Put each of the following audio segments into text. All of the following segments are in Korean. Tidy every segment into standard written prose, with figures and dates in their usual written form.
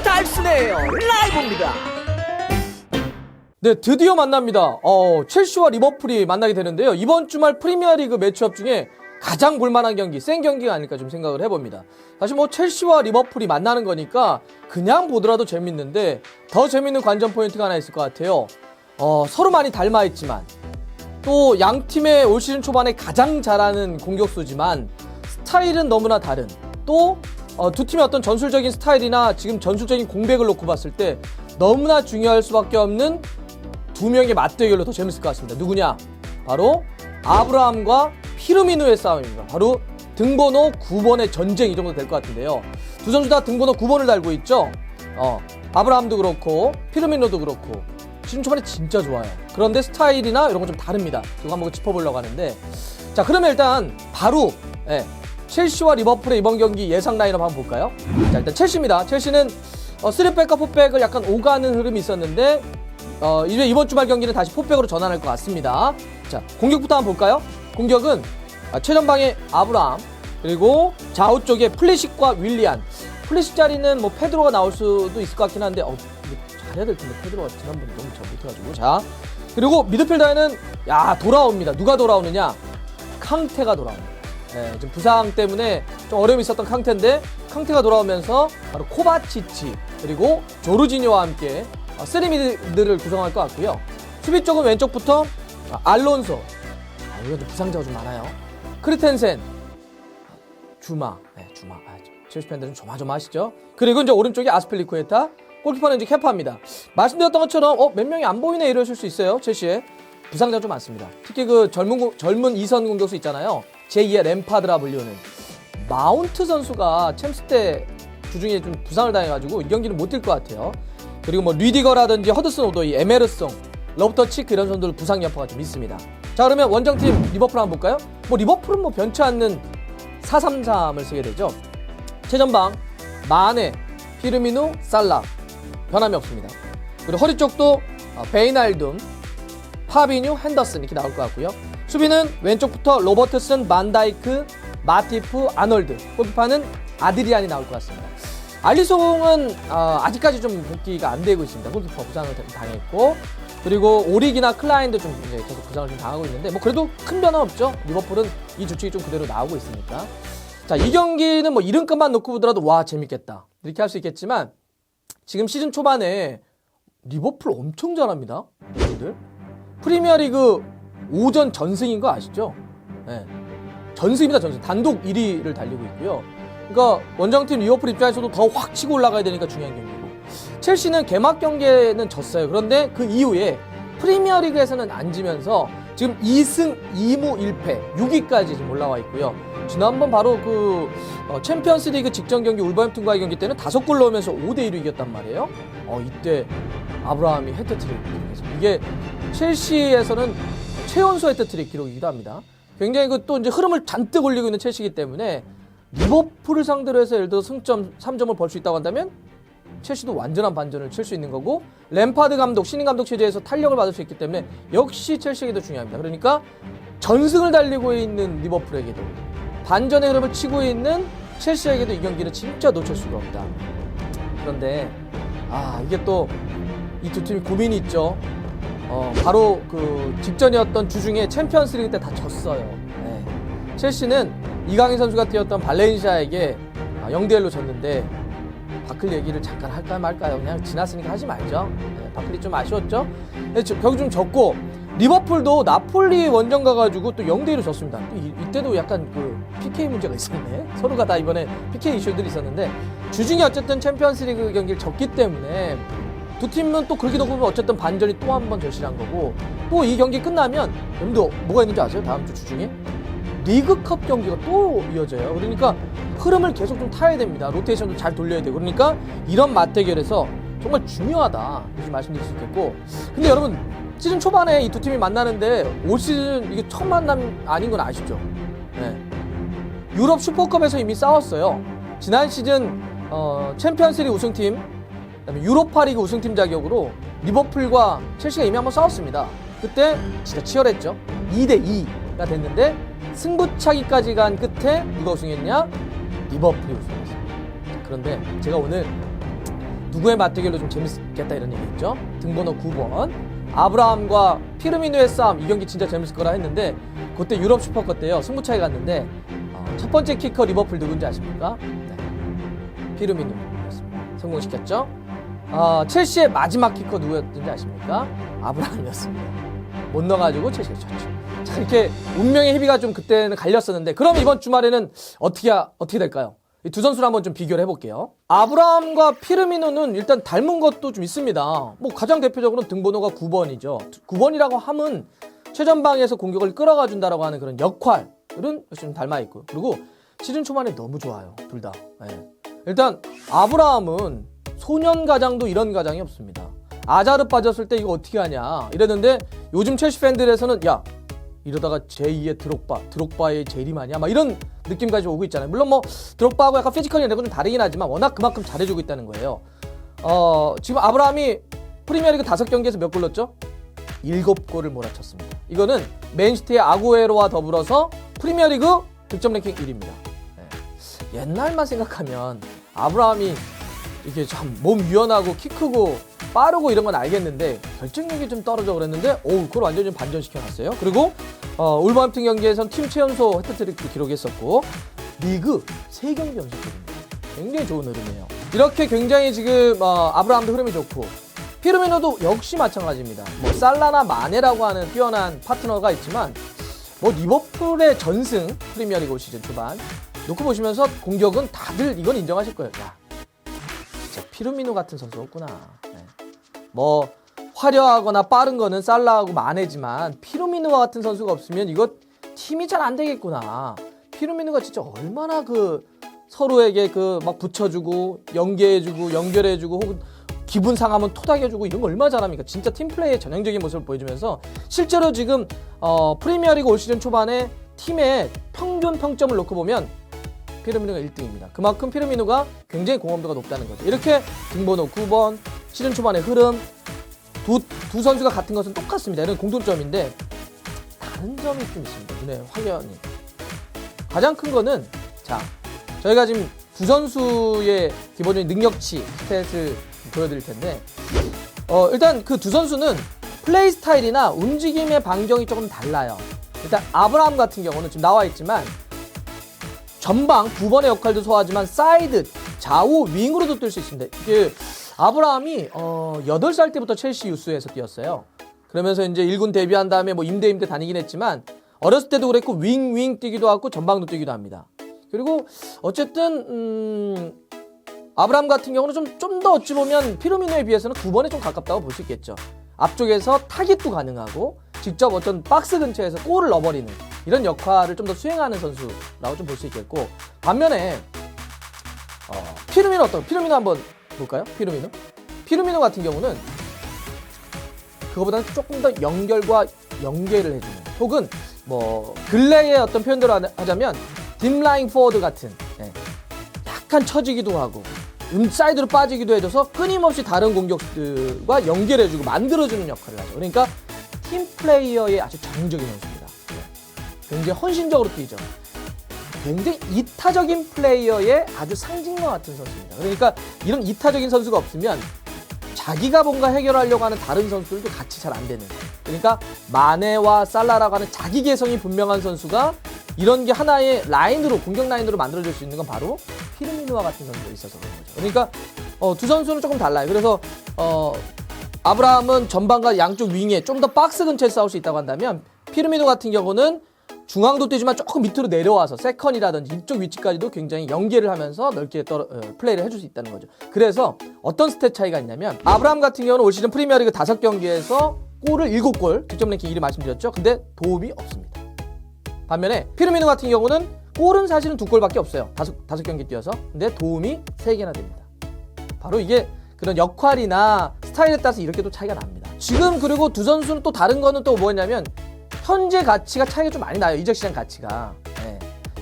달순해요 라이브입니다. 네, 드디어 만납니다. 첼시와 리버풀이 만나게 되는데요. 이번 주말 프리미어리그 매치업 중에 가장 볼만한 경기, 센 경기가 아닐까 좀 생각을 해봅니다. 사실 뭐 첼시와 리버풀이 만나는 거니까 그냥 보더라도 재밌는데 더 재밌는 관전 포인트가 하나 있을 것 같아요. 서로 많이 닮아있지만 또 양 팀의 올 시즌 초반에 가장 잘하는 공격수지만 스타일은 너무나 다른, 또 두 팀의 어떤 전술적인 스타일이나 지금 전술적인 공백을 놓고 봤을 때 너무나 중요할 수밖에 없는 두 명의 맞대결로 더 재밌을 것 같습니다. 누구냐? 바로 아브라함과 피르미누의 싸움입니다. 바로 등번호 9번의 전쟁, 이 정도 될 것 같은데요. 두 선수 다 등번호 9번을 달고 있죠. 아브라함도 그렇고 피르미누도 그렇고 시즌 초반에 진짜 좋아요. 그런데 스타일이나 이런 건 좀 다릅니다. 그거 한번 짚어보려고 하는데, 자, 그러면 일단 바로 첼시와 리버풀의 이번 경기 예상 라인업 한번 볼까요? 자, 일단 첼시입니다. 첼시는 3백과 4백을 약간 오가는 흐름이 있었는데 이제 이번 주말 경기는 다시 4백으로 전환할 것 같습니다. 자, 공격부터 한번 볼까요? 공격은 최전방에 아브라함, 그리고 좌우 쪽에 플리식과 윌리안. 플리식 자리는 뭐 페드로가 나올 수도 있을 것 같긴 한데 잘해야 될 텐데 페드로가 지난번에 너무 잘 못해가지고. 자, 그리고 미드필더에는 돌아옵니다. 누가 돌아오느냐? 캉테가 돌아옵니다. 좀 부상 때문에 좀 어려움이 있었던 캉테인데 캉테가 돌아오면서 바로 코바치치 그리고 조르지뇨와 함께 쓰리미드를 구성할 것 같고요. 수비 쪽은 왼쪽부터 알론소, 이건 좀 부상자가 좀 많아요. 크리텐센, 주마, 첼시 팬들은 조마조마하시죠. 그리고 이제 오른쪽에 아스필리쿠에타, 골키퍼는 이제 케파입니다. 말씀드렸던 것처럼 몇 명이 안 보이네 이러실 수 있어요. 첼시에 부상자가 좀 많습니다. 특히 그 젊은 2선 공격수 있잖아요. 제2의 램파드라 불리우는 마운트 선수가 챔스 때 주중에 좀 부상을 당해가지고 이 경기는 못 뛸 것 같아요. 그리고 뭐 리디거라든지 허드슨 오도이, 에메르송, 러브터치크 이런 선수들 부상 여파가 좀 있습니다. 자, 그러면 원정팀 리버풀 한번 볼까요? 뭐 리버풀은 뭐 변치 않는 4-3-3을 쓰게 되죠. 최전방 마네, 피르미누, 살라 변함이 없습니다. 그리고 허리 쪽도 베이날둠, 파비뉴, 핸더슨 이렇게 나올 것 같고요. 수비는 왼쪽부터 로버트슨, 반다이크, 마티프, 아놀드. 골키퍼는 아드리안이 나올 것 같습니다. 알리송은 아직까지 좀 복귀가 안 되고 있습니다. 골키퍼 부상을 당했고, 그리고 오릭이나 클라인도 좀 이제 계속 부상을 좀 당하고 있는데 뭐 그래도 큰 변화 없죠. 리버풀은 이 주축이 좀 그대로 나오고 있으니까. 자, 이 경기는 뭐 이름값만 놓고 보더라도 와 재밌겠다 이렇게 할 수 있겠지만 지금 시즌 초반에 리버풀 엄청 잘합니다. 여러분들 프리미어리그 5전 전승인 거 아시죠? 네. 전승입니다. 전승. 단독 1위를 달리고 있고요. 그러니까 원정팀 리버풀 입장에서도 더 확 치고 올라가야 되니까 중요한 경기고, 첼시는 개막 경기에는 졌어요. 그런데 그 이후에 프리미어리그에서는 안 지면서 지금 2승 2무 1패 6위까지 지금 올라와 있고요. 지난번 바로 그 챔피언스리그 직전 경기 울버햄튼과의 경기 때는 5골 넣으면서 5대1로 이겼단 말이에요. 이때 아브라함이 헤트트릭. 이게 첼시에서는 최연소 헤트트릭 기록이기도 합니다. 굉장히 또 이제 흐름을 잔뜩 올리고 있는 첼시이기 때문에 리버풀을 상대로 해서 예를 들어 승점 3점을 벌 수 있다고 한다면 첼시도 완전한 반전을 칠 수 있는 거고, 램파드 감독, 신인 감독 체제에서 탄력을 받을 수 있기 때문에 역시 첼시에게도 중요합니다. 그러니까 전승을 달리고 있는 리버풀에게도 반전의 흐름을 치고 있는 첼시에게도 이 경기는 진짜 놓칠 수가 없다. 그런데 이게 또 이 두 팀이 고민이 있죠. 바로 그 직전이었던 주중에 챔피언스리그 때 다 졌어요. 네. 첼시는 이강인 선수가 뛰었던 발렌시아에게 0대1로 졌는데 바클리 얘기를 잠깐 할까요 말까요? 그냥 지났으니까 하지 말죠. 네, 바클리 좀 아쉬웠죠. 네, 벽이 좀 졌고, 리버풀도 나폴리 원정 가가지고 또 0대1로 졌습니다. 이때도 약간 그 PK 문제가 있었네. 서로가 다 이번에 PK 이슈들이 있었는데 주중에 어쨌든 챔피언스리그 경기를 졌기 때문에 두 팀은 또 그렇게 보면 어쨌든 반전이 또 한 번 절실한 거고, 또 이 경기 끝나면 여러분도 뭐가 있는지 아세요? 다음 주 주중에 리그컵 경기가 또 이어져요. 그러니까 흐름을 계속 좀 타야 됩니다. 로테이션도 잘 돌려야 되고. 그러니까 이런 맞대결에서 정말 중요하다 이렇게 말씀드릴 수 있겠고, 근데 여러분 시즌 초반에 이 두 팀이 만나는데 올 시즌 이게 첫 만남 아닌 건 아시죠? 네. 유럽 슈퍼컵에서 이미 싸웠어요. 지난 시즌 챔피언스리그 우승팀, 그다음에 유로파리그 우승팀 자격으로 리버풀과 첼시가 이미 한번 싸웠습니다. 그때 진짜 치열했죠. 2대2가 됐는데 승부차기까지 간 끝에 누가 우승했냐? 리버풀이 우승했어요. 그런데 제가 오늘 누구의 맞대결로 좀 재밌겠다 이런 얘기 있죠. 등번호 9번 아브라함과 피르미누의 싸움. 이 경기 진짜 재밌을 거라 했는데 그때 유럽 슈퍼컵 때요 승부차이 갔는데 첫 번째 키커 리버풀 누군지 아십니까? 네. 피르미누였습니다. 성공시켰죠. 첼시의 마지막 키커 누구였는지 아십니까? 아브라함이었습니다. 못 넣어가지고 첼시가 졌죠. 자, 이렇게 운명의 희비가 좀 그때는 갈렸었는데 그럼 이번 주말에는 어떻게 될까요? 이 두 선수를 한번 좀 비교를 해볼게요. 아브라함과 피르미누는 일단 닮은 것도 좀 있습니다. 뭐 가장 대표적으로는 등번호가 9번이죠. 9번이라고 함은 최전방에서 공격을 끌어가 준다라고 하는 그런 역할은 좀 닮아 있고요. 그리고 시즌 초반에 너무 좋아요. 둘 다. 네. 일단 아브라함은 소년 가장도 이런 가장이 없습니다. 아자르 빠졌을 때 이거 어떻게 하냐 이랬는데 요즘 첼시 팬들에서는 야 이러다가 제2의 드록바의 제리만이야 막 이런 느낌까지 오고 있잖아요. 물론 뭐 드록바하고 약간 피지컬이 좀 다르긴 하지만 워낙 그만큼 잘해주고 있다는 거예요. 지금 아브라함이 프리미어리그 5경기에서 몇 골 넣었죠? 7골을 몰아쳤습니다. 이거는 맨시티의 아구에로와 더불어서 프리미어리그 득점 랭킹 1위입니다. 네. 옛날만 생각하면 아브라함이 이게 참 몸 유연하고 키 크고 빠르고 이런 건 알겠는데 결정력이 좀 떨어져 그랬는데 그걸 완전히 반전시켜놨어요. 그리고 울버햄튼 경기에선 팀 최연소 해트트릭도 기록했었고 리그 3경기 연속골입니다. 굉장히 좋은 흐름이에요. 이렇게 굉장히 지금 아브라함도 흐름이 좋고 피르미누도 역시 마찬가지입니다. 뭐 살라나 마네라고 하는 뛰어난 파트너가 있지만 뭐 리버풀의 전승 프리미어리그 올 시즌 초반 놓고 보시면서 공격은 다들 이건 인정하실 거예요. 야, 진짜 피르미누 같은 선수 없구나. 뭐 화려하거나 빠른 거는 살라하고 마네지만 피르미누와 같은 선수가 없으면 이거 팀이 잘 안 되겠구나. 피르미누가 진짜 얼마나 그 서로에게 그 막 붙여주고 연계해주고 연결해주고 혹은 기분 상하면 토닥여주고 이런 거 얼마나 잘합니까? 진짜 팀플레이의 전형적인 모습을 보여주면서 실제로 지금 프리미어리그 올 시즌 초반에 팀의 평균 평점을 놓고 보면 피르미누가 1등입니다. 그만큼 피르미누가 굉장히 공헌도가 높다는 거죠. 이렇게 등번호 9번 시즌 초반의 흐름 두 선수가 같은 것은 똑같습니다. 이런 공통점인데 다른 점이 좀 있습니다. 눈에 확연히 가장 큰 거는 자 저희가 지금 두 선수의 기본적인 능력치 스탯을 보여드릴 텐데 일단 그 두 선수는 플레이 스타일이나 움직임의 반경이 조금 달라요. 일단 아브라함 같은 경우는 지금 나와 있지만 전방 9번의 역할도 소화하지만 사이드 좌우 윙으로도 뛸 수 있습니다. 이게 아브라함이 8살 때부터 첼시 유스에서 뛰었어요. 그러면서 이제 1군 데뷔한 다음에 뭐 임대 다니긴 했지만 어렸을 때도 그랬고 윙 뛰기도 하고 전방도 뛰기도 합니다. 그리고 어쨌든 아브라함 같은 경우는 좀 더 어찌 보면 피르미누에 비해서는 9번에 좀 가깝다고 볼 수 있겠죠. 앞쪽에서 타깃도 가능하고 직접 어떤 박스 근처에서 골을 넣어버리는 이런 역할을 좀 더 수행하는 선수라고 좀 볼 수 있겠고 반면에 피르미누 한번 볼까요? 피르미누 같은 경우는 그거보다는 조금 더 연계를 해주는 혹은 뭐 근래의 어떤 표현대로 하자면 딥라인 포워드 같은 약간 처지기도 하고 사이드로 빠지기도 해줘서 끊임없이 다른 공격들과 연결해주고 만들어주는 역할을 하죠. 그러니까 팀 플레이어의 아주 전형적인 선수입니다. 굉장히 헌신적으로 뛰죠. 굉장히 이타적인 플레이어의 아주 상징과 같은 선수입니다. 그러니까 이런 이타적인 선수가 없으면 자기가 뭔가 해결하려고 하는 다른 선수들도 같이 잘 안 되는. 그러니까 마네와 살라라고 하는 자기 개성이 분명한 선수가 이런 게 하나의 라인으로 공격 라인으로 만들어질 수 있는 건 바로 피르미누와 같은 선수가 있어서 그런 거죠. 그러니까 두 선수는 조금 달라요. 그래서 아브라함은 전방과 양쪽 윙에 좀 더 박스 근처에 싸울 수 있다고 한다면 피르미누 같은 경우는 중앙도 뛰지만 조금 밑으로 내려와서 세컨이라든지 이쪽 위치까지도 굉장히 연계를 하면서 넓게 플레이를 해줄 수 있다는 거죠. 그래서 어떤 스탯 차이가 있냐면 아브라함 같은 경우는 올 시즌 프리미어리그 5경기에서 골을 7골 득점 랭킹 1위 말씀드렸죠. 근데 도움이 없습니다. 반면에 피르미누 같은 경우는 골은 사실은 2골밖에 없어요. 5경기 뛰어서. 근데 도움이 3개나 됩니다. 바로 이게 그런 역할이나 스타일에 따라서 이렇게도 차이가 납니다. 지금 그리고 두 선수는 또 다른 거는 또 뭐냐면 현재 가치가 차이가 좀 많이 나요. 이적 시장 가치가.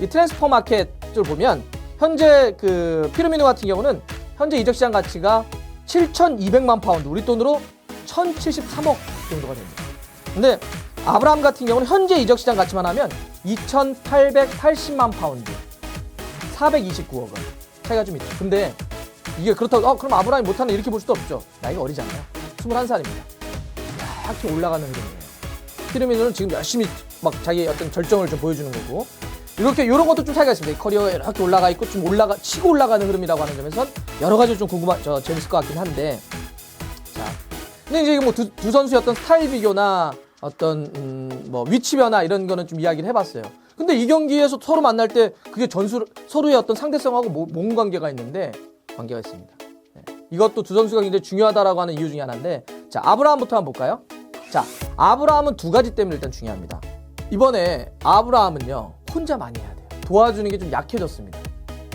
이 트랜스퍼 마켓을 보면 현재 그 피르미누 같은 경우는 현재 이적 시장 가치가 7,200만 파운드, 우리 돈으로 1,073억 정도가 됩니다. 근데 아브라함 같은 경우는 현재 이적 시장 가치만 하면 2,880만 파운드, 429억 원 차이가 좀 있죠. 근데 이게 그렇다고 그럼 아브라함이 못하는 이렇게 볼 수도 없죠. 나이가 어리잖아요. 21살입니다. 이렇게 올라가는 흐름이에요. 피르미노는 지금 열심히 막 자기의 어떤 절정을 좀 보여주는 거고, 이렇게 이런 것도 좀 차이가 있습니다. 커리어에 이렇게 올라가 있고 좀 치고 올라가는 흐름이라고 하는 점에선 여러 가지 좀 재밌을 것 같긴 한데, 자, 근데 이제 뭐 두 선수의 어떤 스타일 비교나 어떤 뭐 위치 변화 이런 거는 좀 이야기를 해봤어요. 근데 이 경기에서 서로 만날 때 그게 서로의 어떤 상대성하고 뭔 관계가 있는데, 관계가 있습니다. 네. 이것도 두 선수가 굉장히 중요하다라고 하는 이유 중에 하나인데, 자, 아브라함부터 한번 볼까요? 자, 아브라함은 두 가지 때문에 일단 중요합니다. 이번에 아브라함은요, 혼자 많이 해야 돼요. 도와주는 게 좀 약해졌습니다.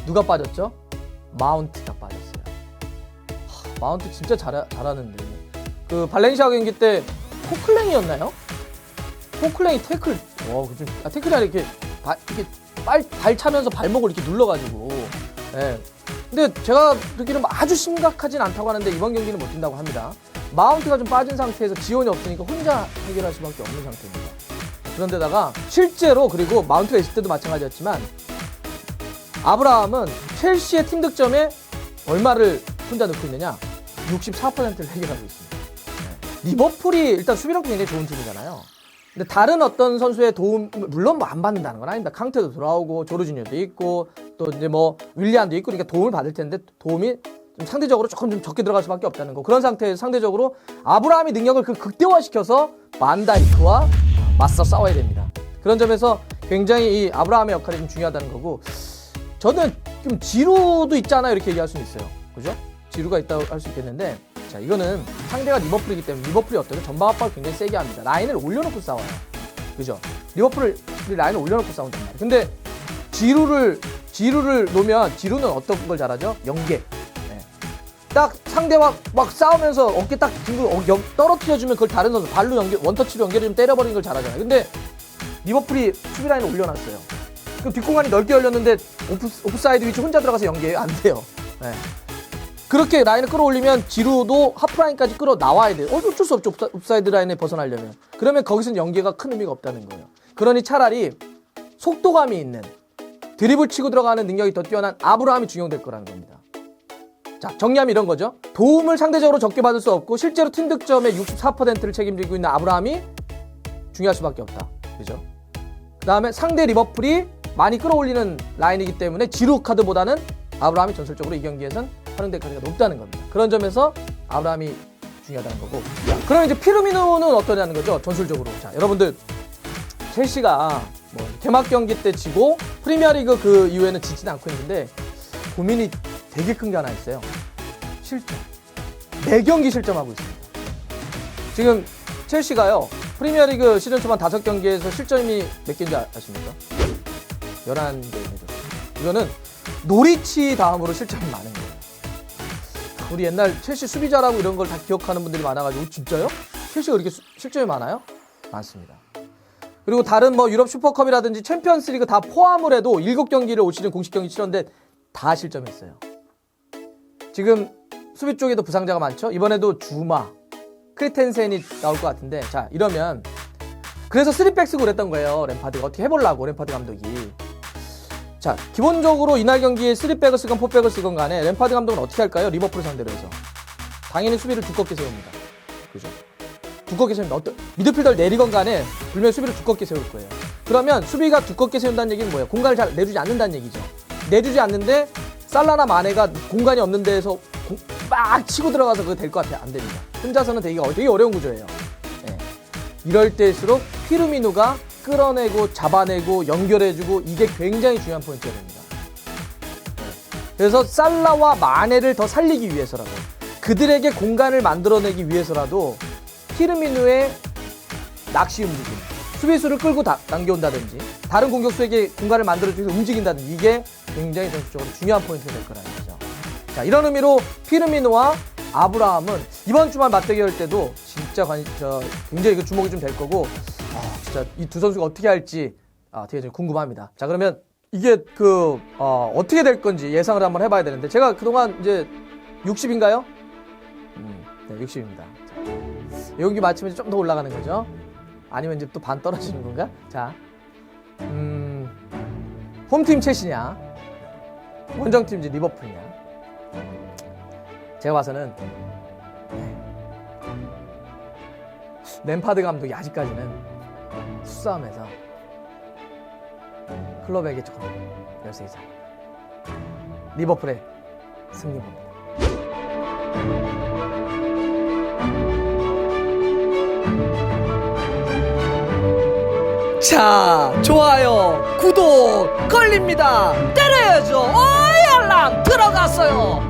누가 빠졌죠? 마운트가 빠졌어요. 마운트 진짜 잘하는데, 그 발렌시아 경기 때 코클랭이었나요? 코클랭이 태클이 아니라 이렇게 발 차면서 발목을 이렇게 눌러가지고, 예. 근데 제가 듣기로는 아주 심각하진 않다고 하는데 이번 경기는 못 뛴다고 합니다. 마운트가 좀 빠진 상태에서 지원이 없으니까 혼자 해결할 수밖에 없는 상태입니다. 그런데다가 실제로, 그리고 마운트가 있을 때도 마찬가지였지만, 아브라함은 첼시의 팀 득점에 얼마를 혼자 넣고 있느냐? 64%를 해결하고 있습니다. 네. 리버풀이 일단 수비력도 굉장히 좋은 팀이잖아요. 근데 다른 어떤 선수의 도움, 물론 뭐 안 받는다는 건 아닙니다. 캉테도 돌아오고 조르지뉴도 있고 또 이제 뭐 윌리안도 있고, 그러니까 도움을 받을 텐데 도움이 좀 상대적으로 조금 좀 적게 들어갈 수밖에 없다는 거. 그런 상태에서 상대적으로 아브라함이 능력을 극대화시켜서 반다이크와 맞서 싸워야 됩니다. 그런 점에서 굉장히 이 아브라함의 역할이 좀 중요하다는 거고, 저는 좀 지루도 있잖아요, 이렇게 얘기할 수는 있어요. 그죠? 지루가 있다고 할 수 있겠는데, 자, 이거는 상대가 리버풀이기 때문에 리버풀이 어때요? 전방 압박을 굉장히 세게 합니다. 라인을 올려놓고 싸워요. 그죠? 리버풀이 라인을 올려놓고 싸운단 말이에요. 근데 지루를 놓으면, 지루는 어떤 걸 잘하죠? 연계. 네. 딱 상대와 막 싸우면서 어깨 딱 뒹굴 떨어뜨려주면 그걸 다른 선수 발로 원터치로 연결을 좀 때려버리는 걸 잘하잖아요. 근데 리버풀이 수비 라인을 올려놨어요. 그럼 뒷공간이 넓게 열렸는데 오프사이드 위치 혼자 들어가서 연계해요? 안 돼요. 네. 그렇게 라인을 끌어올리면 지루도 하프라인까지 끌어 나와야 돼요. 어쩔 수 없죠. 옵사이드 라인에 벗어나려면. 그러면 거기서는 연계가 큰 의미가 없다는 거예요. 그러니 차라리 속도감이 있는, 드리블 치고 들어가는 능력이 더 뛰어난 아브라함이 중용될 거라는 겁니다. 자, 정리하면 이런 거죠. 도움을 상대적으로 적게 받을 수 없고 실제로 팀 득점의 64%를 책임지고 있는 아브라함이 중요할 수밖에 없다. 그죠? 그 다음에 상대 리버풀이 많이 끌어올리는 라인이기 때문에 지루 카드보다는 아브라함이 전술적으로 이 경기에선 활용될 가능성이 높다는 겁니다. 그런 점에서 아브라함이 중요하다는 거고, 그럼 이제 피르미노는 어떠냐는 거죠, 전술적으로. 자, 여러분들, 첼시가 뭐 개막 경기 때 지고 프리미어리그 그 이후에는 지지는 않고 있는데 고민이 되게 큰 게 하나 있어요. 실점. 매 경기 실점하고 있습니다. 지금 첼시가요, 프리미어리그 시즌 초반 5경기에서 실점이 몇 개인지 아십니까? 11개입니다. 이거는 노리치 다음으로 실점이 많은 거예요. 우리 옛날 첼시 수비자라고 이런 걸 다 기억하는 분들이 많아가지고, 진짜요? 첼시가 그렇게 실점이 많아요? 많습니다. 그리고 다른 뭐 유럽 슈퍼컵이라든지 챔피언스 리그 다 포함을 해도 7경기를 올 시즌 공식 경기 치렀는데 다 실점했어요. 지금 수비 쪽에도 부상자가 많죠? 이번에도 주마, 크리텐센이 나올 것 같은데, 자, 이러면 그래서 3백 쓰고 그랬던 거예요. 램파드가 어떻게 해보려고, 램파드 감독이. 자, 기본적으로 이날 경기에 3백을 쓰건 4백을 쓰건 간에 램파드 감독은 어떻게 할까요? 리버풀 상대로 해서 당연히 수비를 두껍게 세웁니다. 그죠? 두껍게 세웁니다. 미드필더를 내리건 간에 분명히 수비를 두껍게 세울 거예요. 그러면 수비가 두껍게 세운다는 얘기는 뭐예요? 공간을 잘 내주지 않는다는 얘기죠. 내주지 않는데 살라나 마네가 공간이 없는 데에서 막 치고 들어가서 그거 될 것 같아요? 안 됩니다. 혼자서는 되게 어려운 구조예요. 네. 이럴 때일수록 피르미누가 끌어내고 잡아내고 연결해주고, 이게 굉장히 중요한 포인트가 됩니다. 네. 그래서 살라와 마네를 더 살리기 위해서라도, 그들에게 공간을 만들어내기 위해서라도 피르미누의 낚시 움직임, 수비수를 끌고 당겨온다든지 다른 공격수에게 공간을 만들어주면서 움직인다든지, 이게 굉장히 전술적으로 중요한 포인트가 될 거라는 거죠. 자, 이런 의미로 피르미누와 아브라함은 이번 주말 맞대결 때도 진짜 굉장히 그 주목이 좀 될 거고, 진짜 이 두 선수가 어떻게 할지 되게 좀 궁금합니다. 자, 그러면 이게 어떻게 될 건지 예상을 한번 해봐야 되는데, 제가 그동안 이제 60인가요? 네, 60입니다. 자, 여기 맞추면 좀 더 올라가는 거죠? 아니면 이제 또 반 떨어지는 건가? 자, 홈팀 첼시냐, 원정팀 이제 리버풀이냐. 제가 봐서는 램파드 감독이 아직까지는 수싸움에서 클럽에게 조금 열세이자 리버풀의 승리 봅니다. 자, 좋아요, 구독 걸립니다. 때려야죠. 알람 들어갔어요.